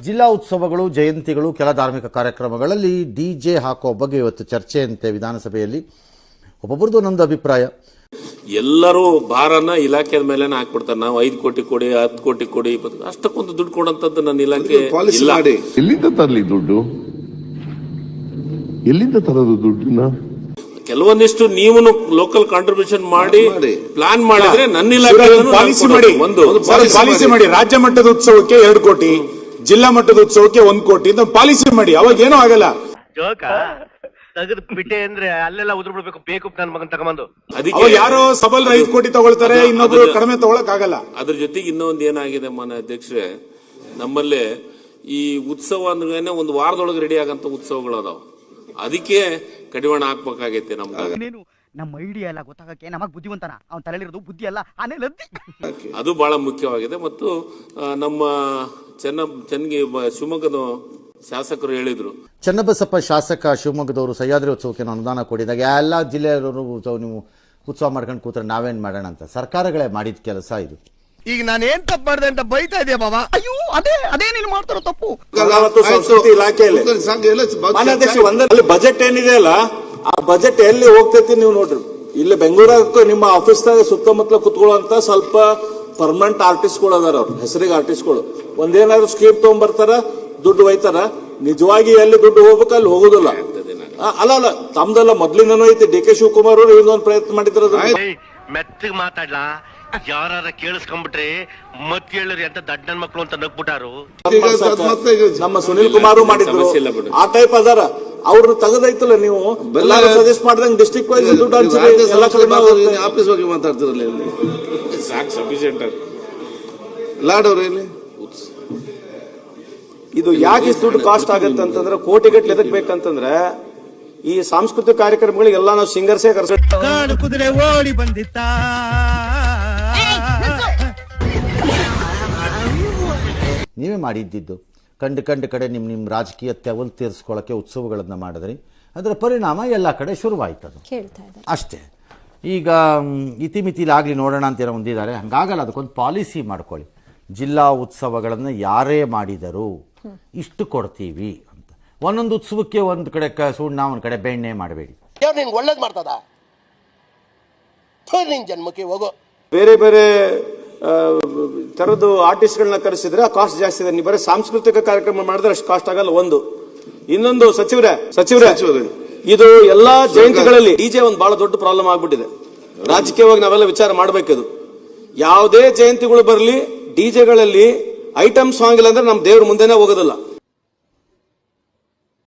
ಜಿಲ್ಲಾ ಉತ್ಸವಗಳು, ಜಯಂತಿಗಳು, ಕೆಲ ಧಾರ್ಮಿಕ ಕಾರ್ಯಕ್ರಮಗಳಲ್ಲಿ ಡಿಜೆ ಹಾಕೋ ಬಗ್ಗೆ ಇವತ್ತು ಚರ್ಚೆಯಂತೆ ವಿಧಾನಸಭೆಯಲ್ಲಿ. ಒಬ್ಬೊಬ್ಬರದು ಒಂದೊಂದು ಅಭಿಪ್ರಾಯ. ಎಲ್ಲರೂ ಭಾರನ ಇಲಾಖೆ ಮೇಲೆ ಹಾಕ್ಬಿಡ್ತಾರೆ. ನಾವು 5 ಕೋಟಿ ಕೊಡಿ, 10 ಕೋಟಿ ಕೊಡಿ, ಅಷ್ಟಕ್ಕೊಂದು ದುಡ್ಡು ಕೊಡಂತದ್ದು ನನ್ನ ಇಲಾಖೆ ಇಲ್ಲ. ಎಲ್ಲಿಂದ ತರಲಿ ದುಡ್ಡು? ಎಲ್ಲಿಂದ ತರೋದು ದುಡ್ಡನ್ನ? ಕೆಲವೊಂದಿಷ್ಟು ನೀವು ಲೋಕಲ್ ಕಾಂಟ್ರಿಬ್ಯೂಷನ್ ಮಾಡಿ ಪ್ಲಾನ್ ಮಾಡಿದ್ರೆ ನನ್ನ ಇಲಾಖೆ ಪಾಲಿಸಿ ಮಾಡಿ. ರಾಜ್ಯ ಮಟ್ಟದ ಉತ್ಸವಕ್ಕೆ 2 ಕೋಟಿ, ಜಿಲ್ಲಾ ಮಟ್ಟದ ಉತ್ಸವಕ್ಕೆ 1 ಕೋಟಿ ಪಾಲಿಸಿ ಮಾಡಿ. ಅವಾಗ ಏನೂ ಆಗಲ್ಲ. ತೆಗೆದು ಬಿಟ್ಟೆ ಅಂದ್ರೆ ಅಲ್ಲೆಲ್ಲ ಉದುರು ಬಿಡ್ಬೇಕು. ಬೇಕು ನನ್ನ ಮಗನ್ ತಗೊಂಡು ಅದಕ್ಕೆ ಯಾರೋ ಸಬಲ್ 5 ಕೋಟಿ ತಗೊಳ್ತಾರೆ, ಇನ್ನೊಬ್ರು ಕಡಿಮೆ ತಗೊಳಕ್ ಆಗಲ್ಲ. ಅದ್ರ ಜೊತೆಗೆ ಇನ್ನೊಂದು ಏನಾಗಿದೆ ಮಾನ್ಯ ಅಧ್ಯಕ್ಷರೇ, ನಮ್ಮಲ್ಲಿ ಈ ಉತ್ಸವ ಅಂದ್ರೆ ಒಂದು ವಾರದೊಳಗೆ ರೆಡಿ ಆಗಂತ ಉತ್ಸವಗಳು ಅದಾವ. ಅದಕ್ಕೆ ಕಡಿವಾಣ ಹಾಕ್ಬೇಕಾಗೈತೆ ನಮ್ಗೆ. ನಮ್ಮ ಐಡಿಯಾ ಎಲ್ಲ ಗೊತ್ತಾಗಕ್ಕೆ ನಮಗ್ ಬುದ್ಧಿವಂತನ ಅವನ ತಲೆಲಿರೋದು ಬುದ್ಧಿ ಅಲ್ಲ, ಆನೆ ಲದ್ದಿ. ಅದು ಬಹಳ ಮುಖ್ಯವಾಗಿದೆ. ಮತ್ತು ನಮ್ಮ ಶಿವಮೊಗ್ಗದ ಶಾಸಕರು ಹೇಳಿದ್ರು, ಚನ್ನಬಸಪ್ಪ ಶಾಸಕ ಶಿವಮೊಗ್ಗದವರು ಸಹ್ಯಾದ್ರಿ ಉತ್ಸವಕ್ಕೆ ಅನುದಾನ ಕೊಡಿದಾಗ ಎಲ್ಲ ಜಿಲ್ಲೆಯವರು ನೀವು ಉತ್ಸವ ಮಾಡ್ಕೊಂಡು ಕೂತ್ರೆ ನಾವೇನ್ ಮಾಡೋಣ ಅಂತ ಸರ್ಕಾರಗಳೇ ಮಾಡಿದ ಕೆಲಸ ಇದು. ಈಗ ನಾನೇನ್ ತಪ್ಪು ಮಾಡಿದೆ ಅಂತ ಬೈತಾ ಇದೆಯಾ ಬಾಬಾ? ಅಯ್ಯೋ ಅದೇ ನೀನು ಮಾಡ್ತಾರೋ ತಪ್ಪು. ಸಂಸ್ಕೃತಿ ಇಲಾಖೆಯಲ್ಲಿ ಬಜೆಟ್ ಏನಿದೆ ಅಲ್ಲ, ಆ ಬಜೆಟ್ ಎಲ್ಲಿ ಹೋಗ್ತೈತಿ ನೀವು ನೋಡ್ರಿ. ಇಲ್ಲಿ ಬೆಂಗಳೂರಾಗ ನಿಮ್ಮ ಆಫೀಸ್ನಾಗ ಸುತ್ತಮುತ್ತಲ ಕುತ್ಕೊಳ್ಳುವಂತ ಸ್ವಲ್ಪ ಪರ್ಮನೆಂಟ್ ಆರ್ಟಿಸ್ಟ್ಗಳು ಅದಾರ. ಅವ್ರ ಹೆಸರಿಗೆ ಆರ್ಟಿಸ್ಟ್ಗಳು ಒಂದೇನಾದ್ರು ಸ್ಕೀಮ್ ತಗೊಂಡ್ಬರ್ತಾರ, ದುಡ್ಡು ಒಯ್ತಾರ. ನಿಜವಾಗಿ ಎಲ್ಲಿ ದುಡ್ಡು ಹೋಗ್ಬೇಕು ಅಲ್ಲಿ ಹೋಗುದಿಲ್ಲ. ಅಲ್ಲ ತಮ್ದೆಲ್ಲ ಮೊದ್ಲಿಂದನೂ ಐತಿ. ಡಿ ಕೆ ಶಿವಕುಮಾರ್ ಅವರು ಇನ್ನೊಂದು ಪ್ರಯತ್ನ ಮಾಡಿದ್ರು. ಮೆತ್ತಗ್ ಮಾತಾಡ್ಲಾ, ಯಾರ ಕೇಳಿಸ್ಕೊಂಡ್ಬಿಟ್ರೆ ಮತ್ ಹೇಳಿ ಅಂತ ದಡ್ಡನ್ ಮಕ್ಳು ಅಂತ ನಗ್ಬಿಟ್ಟಾರು. ನಮ್ಮ ಸುನಿಲ್ ಕುಮಾರ್ ಮಾಡಿದ್ರು ಆ ಟೈಪ್ ಅದಾರ. ಅವ್ರನ್ನ ತೆಗೆದೈತಲ್ಲ ನೀವು ಸಜೆಸ್ಟ್ ಮಾಡ್ದಂಗೆ ಡಿಸ್ಟ್ರಿಕ್ಟ್ ವೈಸ್ ದುಡ್ಡು ಎಲ್ಲ ಕಡೆ ಆಫೀಸ್ ಬಗ್ಗೆ ಮಾತಾಡ್ತಿರಲ್ಲ. ಸಾಕು ಸಫಿಶಿಯಂಟ್ ಲಾಡ್ ಅವ್ರ ಇದು ಯಾಕೆ ದುಡ್ಡು ಕಾಸ್ಟ್ ಆಗತ್ತೆ ಅಂತಂದ್ರೆ, ಕೋಟಿಗಟ್ಟಲೆ ಎದಕ್ ಬೇಕಂತಂದ್ರೆ ಈ ಸಾಂಸ್ಕೃತಿಕ ಕಾರ್ಯಕ್ರಮಗಳಿಗೆಲ್ಲ ನಾವು ಸಿಂಗರ್ಸೇ ಕರೆಸ ಕುದುರೆ ಓಡಿ ಬಂದಿತ್ತ. ನೀವೇ ಮಾಡಿದ್ದಿದ್ದು. ಕಂಡು ಕಡೆ ನಿಮ್ಮ ರಾಜಕೀಯ ತೆವಲು ತೀರಿಸ್ಕೊಳ್ಳೋಕ್ಕೆ ಉತ್ಸವಗಳನ್ನು ಮಾಡಿದ್ರಿ. ಅದರ ಪರಿಣಾಮ ಎಲ್ಲ ಕಡೆ ಶುರುವಾಯ್ತದು ಅಷ್ಟೇ. ಈಗ ಇತಿಮಿತಿಲಾಗಲಿ ನೋಡೋಣ ಅಂತ ಹೊಂದಿದ್ದಾರೆ. ಹಂಗಾಗಲ್ಲ, ಅದಕ್ಕೊಂದು ಪಾಲಿಸಿ ಮಾಡ್ಕೊಳ್ಳಿ. ಜಿಲ್ಲಾ ಉತ್ಸವಗಳನ್ನು ಯಾರೇ ಮಾಡಿದರೂ ಇಷ್ಟು ಕೊಡ್ತೀವಿ ಅಂತ. ಒಂದೊಂದು ಉತ್ಸವಕ್ಕೆ ಒಂದು ಕಡೆ ಸುಣ್ಣ, ಒಂದು ಕಡೆ ಬೆಣ್ಣೆ ಮಾಡಬೇಡಿ. ಒಳ್ಳೇದು ಮಾಡ್ತದ ಜನ್ಮಕ್ಕೆ ಹೋಗೋ. ಬೇರೆ ಬೇರೆ ತರದ್ದು ಆರ್ಟಿಸ್ಟ್ಗಳನ್ನ ಕರೆಸಿದ್ರೆ ಆ ಕಾಸ್ಟ್ ಜಾಸ್ತಿ ಇದೆ. ನೀವು ಬರೀ ಸಾಂಸ್ಕೃತಿಕ ಕಾರ್ಯಕ್ರಮ ಮಾಡಿದ್ರೆ ಅಷ್ಟು ಕಾಸ್ಟ್ ಆಗಲ್ಲ. ಒಂದು ಇನ್ನೊಂದು ಸಚಿವರೇ ಇದು ಎಲ್ಲಾ ಜಯಂತಿಗಳಲ್ಲಿ ಡಿಜೆ ಒಂದು ಬಹಳ ದೊಡ್ಡ ಪ್ರಾಬ್ಲಮ್ ಆಗ್ಬಿಟ್ಟಿದೆ. ರಾಜಕೀಯವಾಗಿ ನಾವೆಲ್ಲ ವಿಚಾರ ಮಾಡಬೇಕಿದು. ಯಾವುದೇ ಜಯಂತಿಗಳು ಬರಲಿ, ಡಿಜೆಗಳಲ್ಲಿ ಐಟಮ್ ಸಾಂಗ್ ಇಲ್ಲ ಅಂದ್ರೆ ನಮ್ ದೇವ್ರ ಮುಂದೆನೆ ಹೋಗೋದಿಲ್ಲ.